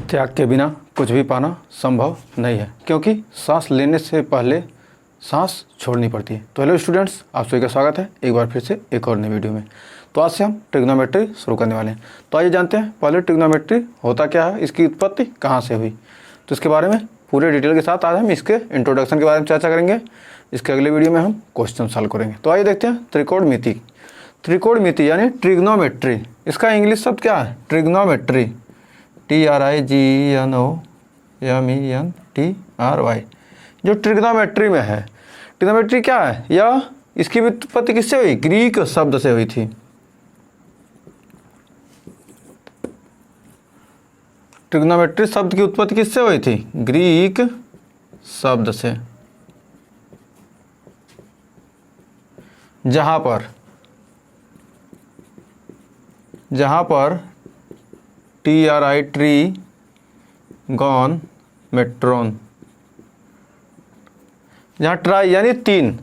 त्याग के बिना कुछ भी पाना संभव नहीं है, क्योंकि सांस लेने से पहले सांस छोड़नी पड़ती है। तो हेलो स्टूडेंट्स, आप सभी का स्वागत है एक बार फिर से एक और नई वीडियो में। तो आज से हम ट्रिग्नोमेट्री शुरू करने वाले हैं। तो आइए जानते हैं पहले ट्रिग्नोमेट्री होता क्या है, इसकी उत्पत्ति कहाँ से हुई। तो इसके बारे में पूरे डिटेल के साथ आज हम इसके इंट्रोडक्शन के बारे में चर्चा करेंगे। इसके अगले वीडियो में हम क्वेश्चन सॉल्व करेंगे। तो आइए देखते हैं त्रिकोणमिति। त्रिकोणमिति यानी ट्रिग्नोमेट्री, इसका इंग्लिश शब्द क्या है? Trigonometry, TRIGNOMENTRY। जो ट्रिग्नोमेट्री में है, ट्रिग्नोमेट्री क्या है? यह इसकी उत्पत्ति किससे हुई? ग्रीक शब्द से हुई थी। ट्रिग्नोमेट्री शब्द की उत्पत्ति किससे हुई थी? ग्रीक शब्द से, जहां पर ट्रिगोनोमेट्रॉन, जहाँ ट्राई यानी तीन,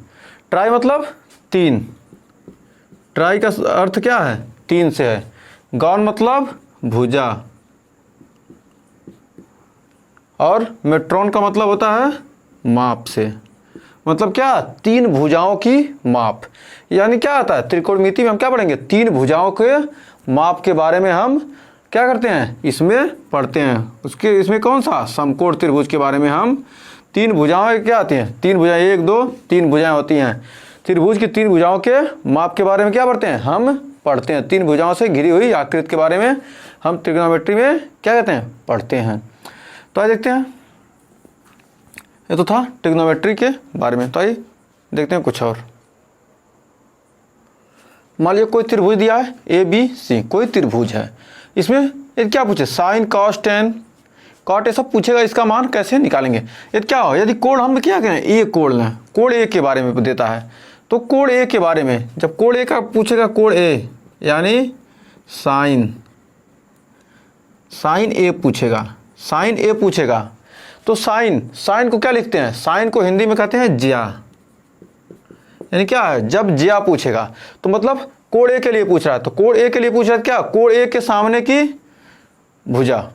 ट्राई मतलब तीन, ट्राई का अर्थ क्या है? तीन से है। गॉन मतलब भुजा, और मेट्रॉन का मतलब होता है माप से। मतलब क्या? तीन भुजाओं की माप। यानी क्या आता है? त्रिकोणमिति में हम क्या पढ़ेंगे? तीन भुजाओं के माप के बारे में हम क्या करते हैं? इसमें पढ़ते हैं। उसके इसमें कौन सा? समकोण त्रिभुज के बारे में हम तीन भुजाएं क्या आती हैं? तीन भुजाएं, एक दो तीन भुजाएं होती हैं। त्रिभुज की तीन भुजाओं के माप के बारे में क्या पढ़ते हैं? हम पढ़ते हैं। तीन भुजाओं से घिरी हुई आकृति के बारे में हम त्रिकोणमिति में क्या कहते हैं? पढ़ते हैं। तो आइए देखते हैं, ये तो था ट्रिग्नोमेट्री के बारे में। तो आइए देखते हैं कुछ और। मान लीजिए कोई त्रिभुज दिया है ABC, कोई त्रिभुज है। इसमें ये क्या पूछे? साइन, कॉस, टेन, कॉट, ये सब पूछेगा। इसका मान कैसे निकालेंगे? ये क्या हो? यदि कोण हम क्या करें? ए कोण लें, कोण ए के बारे में देता है। तो कोण ए के बारे में जब कोण ए का पूछेगा, कोण ए यानी साइन, साइन ए पूछेगा, साइन ए पूछेगा। तो साइन, साइन को क्या लिखते हैं? साइन को हिंदी में कहते हैं ज्या। यानी क्या है? जब ज्या पूछेगा तो मतलब कोण ए के लिए पूछ रहा है। तो कोण ए के लिए पूछ रहा है क्या? कोण ए के सामने की भुजा,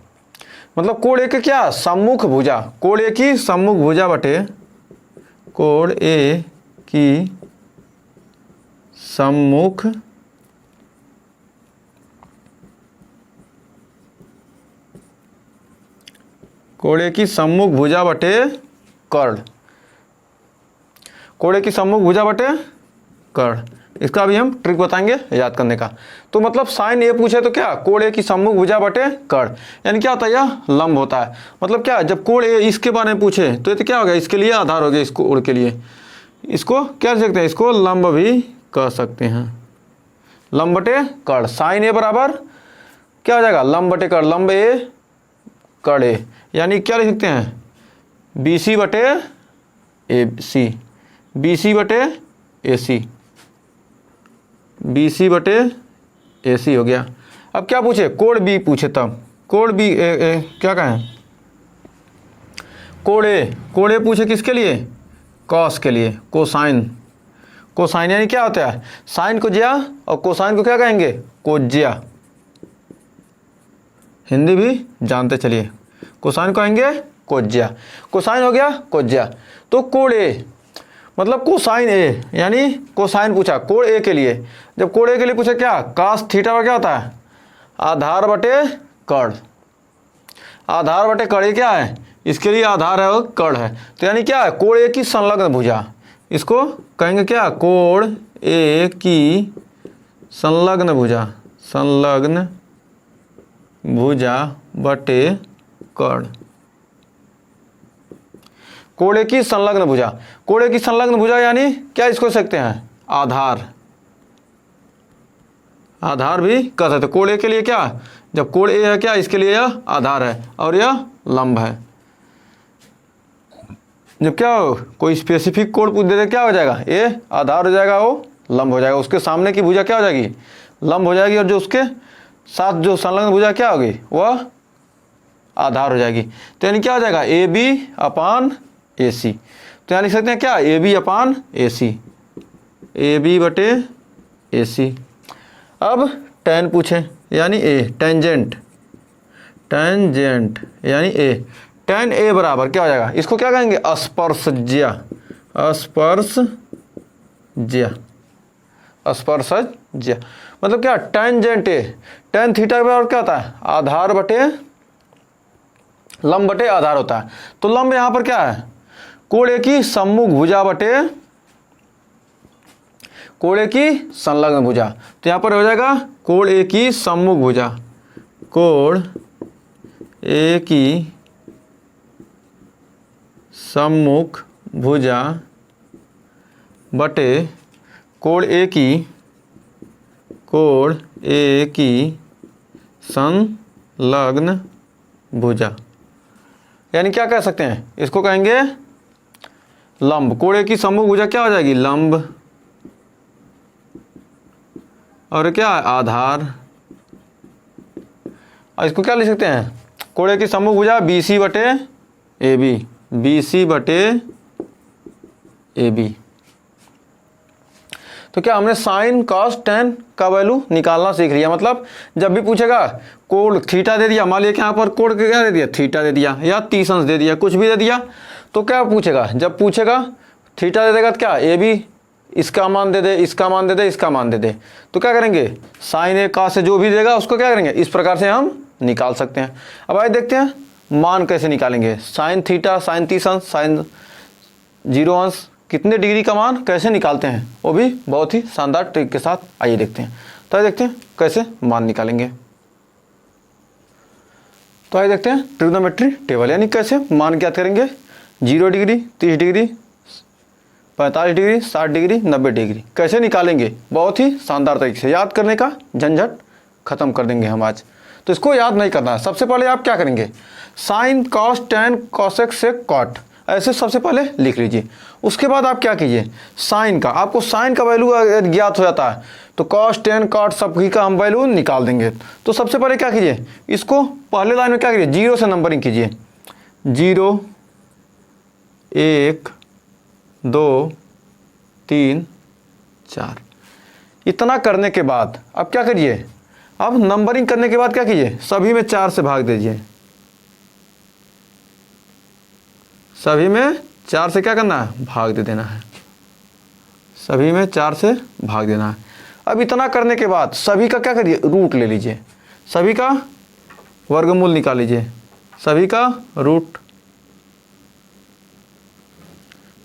मतलब कोण ए के क्या? सम्मुख भुजा। कोण ए की सम्मुख भुजा बटे कोण ए की सम्मुख कोण ए की सम्मुख भुजा बटे कर्ण, कोण ए की सम्मुख भुजा बटे कर्ण। इसका भी हम ट्रिक बताएंगे याद करने का। तो मतलब साइन ए पूछे तो क्या? कोण ए की सम्मुख भुजा बटे कर्ण। यानी क्या होता है? यह लंब होता है। मतलब क्या? जब कोण ए इसके बारे में पूछे तो ये तो क्या हो गया? इसके लिए आधार हो गया। इसको कोण के लिए इसको क्या कह सकते हैं? इसको लंब भी कह सकते हैं। लंब बटे कर्ण, साइन ए बराबर क्या हो जाएगा? लंब बटे कर्ण, लंब ए कर्ण ए। यानी क्या लिख सकते हैं? BC बटे AC, BC बटे AC, BC बटे AC हो गया। अब क्या पूछे? कोण B पूछे, तब कोण B क्या कहें? कोण A, कोण A पूछे किसके लिए? कॉस के लिए, कोसाइन। कोसाइन यानी क्या होता है? साइन को ज्या और कोसाइन को क्या कहेंगे? कोज्या। हिंदी भी जानते चलिए। कोसाइन कहेंगे कोज्या, कोसाइन हो गया कोज्या। तो कोण ए मतलब कोसाइन ए, यानी कोसाइन पूछा कोण ए के लिए। जब कोण ए के लिए पूछा क्या? कास थीटा पर क्या होता है? आधार बटे कर्ण, आधार बटे कर्ण। ये क्या है? इसके लिए आधार है और कर्ण है। तो यानी क्या है? कोण ए की संलग्न भुजा, इसको कहेंगे क्या? कोण ए की संलग्न भुजा, संलग्न भुजा बटे कर्ण। कोण ए की संलग्न भुजा, कोण ए की संलग्न भुजा यानी क्या? इसको कह सकते हैं आधार, आधार भी कह सकते। कोण ए के लिए क्या? जब कोण ए है क्या? इसके लिए यह आधार है और यह लंब है। जब क्या हो? कोई स्पेसिफिक कोण पूछ देते क्या हो जाएगा? ए आधार हो जाएगा, वो लंब हो जाएगा। उसके सामने की भुजा क्या हो जाएगी? लंब हो जाएगी, और जो उसके साथ जो संलग्न भुजा क्या होगी? वह आधार हो जाएगी। तो यानी क्या हो जाएगा? AB अपान AC। तो यहाँ लिख सकते हैं क्या? AB अपान AC, AB बटे AC। अब टेन पूछे यानी ए टेंजेंट, टेंजेंट यानी ए, टेन ए बराबर क्या हो जाएगा, इसको क्या कहेंगे, स्पर्शज्या, स्पर्शज्या, स्पर्शज्या मतलब क्या, टेंजेंट ए, टेन थीटा के बराबर क्या होता है, आधार बटे लंब बटे आधार होता है। तो लंब यहां पर क्या है, कोण ए की सम्मुख भुजा बटे कोण ए की संलग्न भुजा। तो यहां पर हो जाएगा कोण ए की सम्मुख भुजा, कोण ए की सम्मुख भुजा बटे कोण ए की संलग्न भुजा, यानी क्या कह सकते हैं, इसको कहेंगे लंब। कोण ए की सम्मुख भुजा क्या हो जाएगी, लंब, और क्या आधार। और इसको क्या लिख सकते हैं, कोण ए की सम्मुख भुजा BC बटे AB, BC बटे AB। तो क्या हमने साइन कॉस टेन का वैल्यू निकालना सीख लिया। मतलब जब भी पूछेगा कोण थीटा दे दिया, मान लिया कि यहाँ पर कोण क्या दे दिया, थीटा दे दिया या 30 अंश दे दिया, कुछ भी दे दिया, तो क्या पूछेगा, जब पूछेगा थीटा दे देगा तो क्या ए बी इसका मान दे दे, इसका मान दे दे, इसका मान दे दे, तो क्या करेंगे, साइन ए का से जो भी देगा उसको क्या करेंगे, इस प्रकार से हम निकाल सकते हैं। अब आइए देखते हैं मान कैसे निकालेंगे। साइन थीटा, साइन 30 अंश, साइन 0 अंश, कितने डिग्री का मान कैसे निकालते हैं, वो भी बहुत ही शानदार ट्रिक के साथ आइए देखते हैं। तो आइए देखते हैं कैसे मान निकालेंगे। तो आइए देखते हैं ट्रिग्नोमेट्री टेबल, यानी कैसे मान ज्ञात करेंगे। 0 degree, 30 degree, 45 degree, 60 degree, 90 degree कैसे निकालेंगे, बहुत ही शानदार तरीके से। याद करने का झंझट खत्म कर देंगे हम आज। तो इसको याद नहीं करना है। सबसे पहले आप क्या करेंगे, sine cos tan cosec sec cot ऐसे सबसे पहले लिख लीजिए। उसके बाद आप क्या कीजिए, साइन का, आपको साइन का वैल्यू ज्ञात हो जाता है तो कॉस टेन कॉट सभी का हम वैल्यू निकाल देंगे। तो सबसे पहले क्या कीजिए, इसको पहले लाइन में क्या कीजिए, 0 से नंबरिंग कीजिए। 0 1 2 3 4। इतना करने के बाद अब क्या करिए, अब नंबरिंग करने के बाद क्या कीजिए, सभी में 4 से भाग दीजिए। सभी में 4 से क्या करना है, भाग दे देना है। सभी में 4 से भाग देना है। अब इतना करने के बाद सभी का क्या करिए, रूट ले लीजिए, सभी का वर्गमूल निकाल लीजिए, सभी का रूट,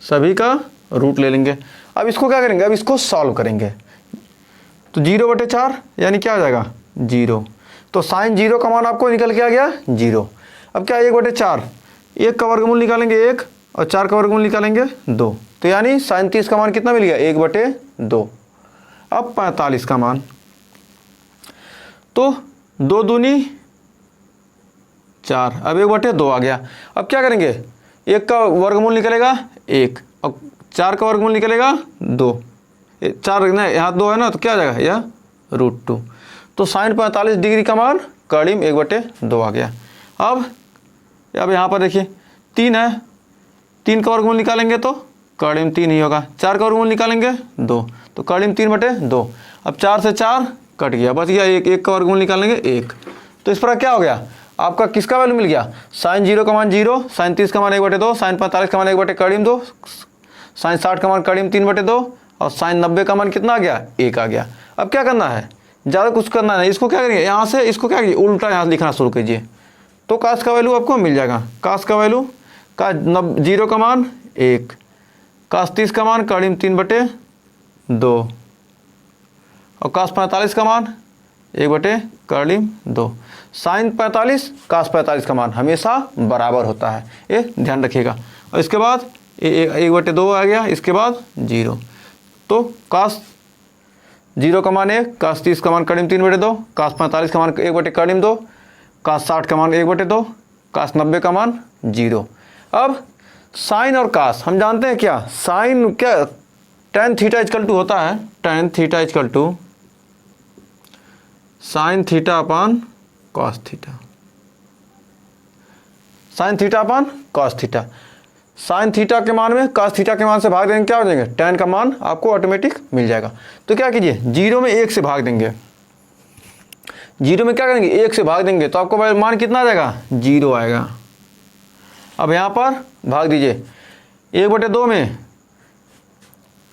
सभी का रूट ले लेंगे। अब इसको क्या करेंगे, अब इसको सॉल्व करेंगे। तो 0/4 यानी क्या हो जाएगा, 0। तो साइन 0 का मान आपको निकल के आ गया 0। अब क्या 1/4, 1 का वर्गमूल निकालेंगे 1 और 4 का वर्गमूल निकालेंगे 2। तो यानी साइन 30 का मान कितना मिल गया, 1/2। अब 45 का मान, तो 2 दूनी 4, अब 1/2 आ गया। अब क्या करेंगे, 1 का वर्गमूल निकलेगा 1 और 4 का वर्गमूल निकलेगा 2। 4 ना यहाँ 2 है ना, तो क्या आ जाएगा यह √2। तो साइन 45 डिग्री का मान करीब 1/2 आ गया। अब यहाँ पर देखिए 3 है, 3 का वर्गमूल निकालेंगे तो करीब 3 ही होगा। 4 का वर्गमूल निकालेंगे 2, तो करीब 3/2। अब 4 से 4 कट गया, बच गया 1, 1 का वर्गमूल निकालेंगे 1। तो इस पर क्या हो गया, आपका किसका वैल्यू मिल गया, साइन 0 का मान 0, साइन 30 का मान 1/2, साइन 45 का मान 1/2, साइन 60 का मान करीब 3/2 और साइन 90 का मान कितना आ गया, 1 आ गया। अब क्या करना है, ज़्यादा कुछ करना नहीं, इसको क्या करेंगे, यहाँ से इसको क्या कीजिए, उल्टा यहाँ लिखना शुरू कीजिए। तो कास का वैल्यू आपको मिल जाएगा, कास का वैल्यू का 0 का मान 1, कास 30 का मान करीब 3/2 और कास 45 का मान 1/2। साइन 45 कास 45 का मान हमेशा बराबर होता है, ये ध्यान रखिएगा। और इसके बाद 1/2 आ गया, इसके बाद 0। तो कास 0 का मान 1, कास 30 का मान करीब 3/2, कास 45 का मान 1/2, कास 60 का मान 1/2, कास 90 का मान 0। अब साइन और कास हम जानते हैं क्या, साइन क्या tan थीटा इक्वल टू होता है, tan theta equal to sine theta upon cos theta, sine theta upon cos theta. Sine theta के मान में कॉस थीटा के मान से भाग देंगे, क्या हो जाएंगे, tan का मान आपको ऑटोमेटिक मिल जाएगा। तो क्या कीजिए, 0 में 1 से भाग देंगे, जीरो में क्या करेंगे, 1 से भाग देंगे तो आपको मान कितना आ जाएगा, 0 आएगा। अब यहाँ पर भाग दीजिए, 1/2 में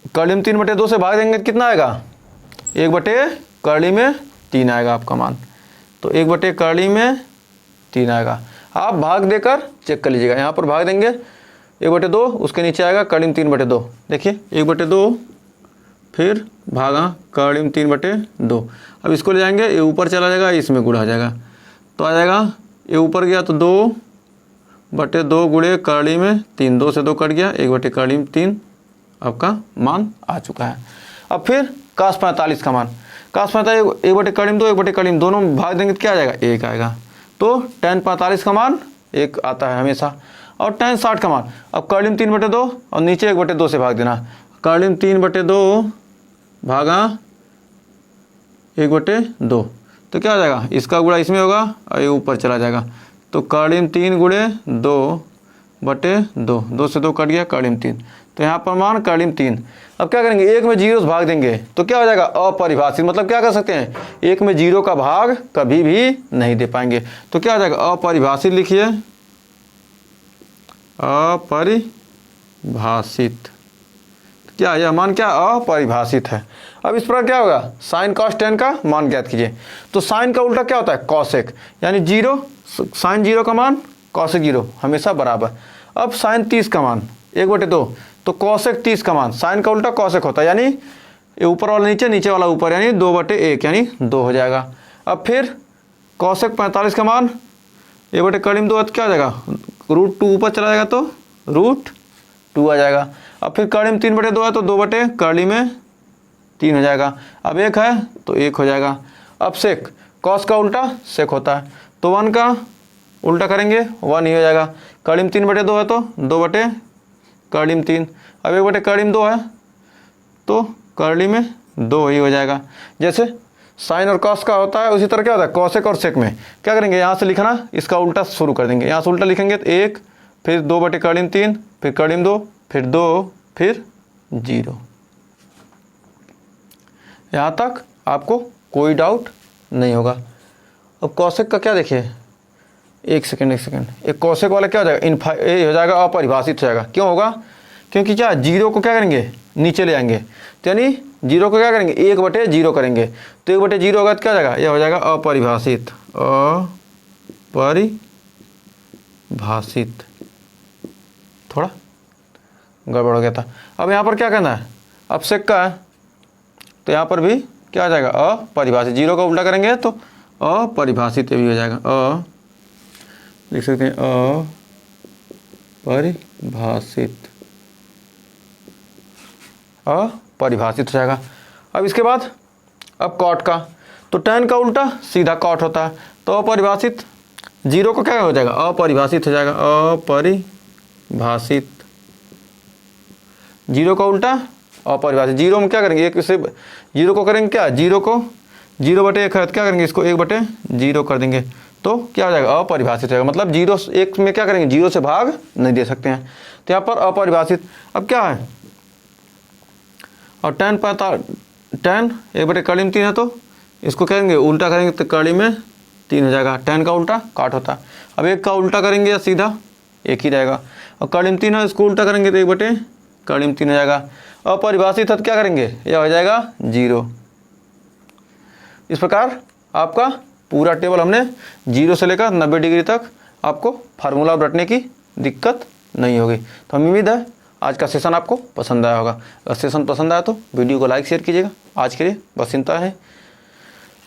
कर्ली में 3/2 से भाग देंगे कितना आएगा, 1/3 आएगा आपका मान। तो 1/3 में 3 आएगा। आप भाग देकर चेक कर लीजिएगा। यहाँ पर भाग देंगे 1/2, उसके नीचे आएगा कर्ली में 3/2। देखिए 1/2 फिर भागा कर्ली में 3/2। अब इसको ले जाएंगे, ये ऊपर चला जाएगा, इसमें गुणा हो जाएगा तो आ जाएगा, ये ऊपर गया तो 2/2 गुणे कर्ली में 3, 2 से 2 कट गया, 1/कर्ली में 3 आपका मान आ चुका है। अब फिर cos 45 का मान, cos 45 1/कर्ली में 2, 1/कर्ली में दोनों भाग देंगे तो क्या आ जाएगा, 1 आएगा। तो tan 45 का मान 1 आता है हमेशा। और tan 60 का मान, अब कर्ली में 3/2 और नीचे 1/2 से भाग देना, कर्ली में 3/2 भागा 1/2 तो क्या हो जाएगा, इसका गुणा इसमें होगा और ये ऊपर चला जाएगा। तो कर्ली में 3 गुणे 2/2, 2 से 2 कट गया, कर्ली में 3। तो यहाँ पर मान कर्ली में 3। अब क्या करेंगे, 1 में 0 से भाग देंगे तो क्या हो जाएगा, अपरिभाषित। मतलब क्या कर सकते हैं, 1 में 0 का भाग कभी भी नहीं दे पाएंगे। तो क्या हो जाएगा, अपरिभाषित लिखिए, अपरिभाषित। क्या यह मान क्या अपरिभाषित है। अब इस पर क्या होगा, साइन cos tan का मान ज्ञात कीजिए। तो साइन का उल्टा क्या होता है, कॉसेक, यानी 0 साइन 0 का मान कॉसेक 0 हमेशा बराबर। अब साइन 30 का मान 1/2 तो कॉसेक 30 का मान, साइन का उल्टा कॉसेक होता है, यानी ये ऊपर वाला नीचे, नीचे वाला ऊपर, यानी 2/1 यानी 2 हो जाएगा। अब फिर कॉसेक 45 का मान 1/कर्ली में 2 क्या हो जाएगा, √2 ऊपर चला जाएगा तो √2 आ जाएगा। अब फिर कर्ली में 3/2 है तो 2/कर्ली में 3 हो जाएगा। अब 1 है तो 1 हो जाएगा। अब सेक, कॉस का उल्टा सेक होता है तो 1 का उल्टा करेंगे 1 ही हो जाएगा। कर्ली में 3/2 है तो 2/कर्ली में 3। अब 1/कर्ली में 2 है तो कर्ली में 2 ही हो जाएगा। जैसे साइन और कॉस का होता है उसी तरह क्या होता है, कॉसेक और सेक में क्या करेंगे, यहाँ से लिखना इसका उल्टा शुरू कर देंगे। यहाँ से उल्टा लिखेंगे तो 1, फिर 2/कर्ली में 3, फिर कर्ली में 2, फिर 2, फिर 0। यहाँ तक आपको कोई डाउट नहीं होगा। अब कॉसेक का क्या देखिए, एक सेकेंड, एक कॉसेक वाला क्या हो जाएगा, ये हो जाएगा अपरिभाषित हो जाएगा। क्यों होगा, क्योंकि क्या 0 को क्या करेंगे, नीचे ले आएंगे, तो यानी 0 को क्या करेंगे, 1/0 करेंगे तो 1/0 होगा तो क्या हो जाएगा, यह हो जाएगा अपरिभाषित। अपरिभाषित, थोड़ा गड़बड़ हो गया था। अब यहाँ पर क्या करना है, अब सेक का है तो यहाँ पर भी क्या आ जाएगा, अपरिभाषित। 0 का उल्टा करेंगे तो अपरिभाषित भी हो जाएगा। लिख सकते हैं अपरिभाषित, अपरिभाषित हो जाएगा। अब इसके बाद अब कॉट का, तो tan का उल्टा सीधा कॉट होता है तो अपरिभाषित। 0 को क्या हो जाएगा, अपरिभाषित हो जाएगा, अपरिभाषित। 0 का उल्टा अपरिभाषित। 0 में क्या करेंगे, 1 से 0 को करेंगे क्या, 0 को 0/1 है तो क्या करेंगे, इसको 1/0 कर देंगे तो क्या हो जाएगा, अपरिभाषित हो जाएगा। मतलब 0 1 में क्या करेंगे, 0 से भाग नहीं दे सकते हैं तो यहाँ पर अपरिभाषित। अब क्या है, और tan 1/कर्ली में 3 है तो इसको करेंगे उल्टा करेंगे तो कर्ली में 3 हो जाएगा। tan का उल्टा काट होता है। अब 1 का उल्टा करेंगे या सीधा 1 ही रहेगा। और कर्ली में 3 है, इसको उल्टा करेंगे तो 1/कर्ली में 3 हो जाएगा। अपरिभाषित है तो क्या करेंगे, यह हो जाएगा 0। इस प्रकार आपका पूरा टेबल हमने 0 से लेकर 90 डिग्री तक आपको फार्मूला रटने की दिक्कत नहीं होगी। तो हमें उम्मीद है आज का सेशन आपको पसंद आया होगा। अगर सेशन पसंद आया तो वीडियो को लाइक शेयर कीजिएगा। आज के लिए बस इतना है।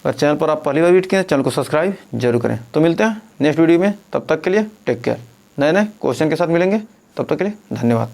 अगर चैनल पर आप पहली बार विजिट किए चैनल को सब्सक्राइब जरूर करें। तो मिलते हैं नेक्स्ट वीडियो में, तब तक के लिए टेक केयर। नए नए क्वेश्चन के साथ मिलेंगे, तब तक के लिए धन्यवाद।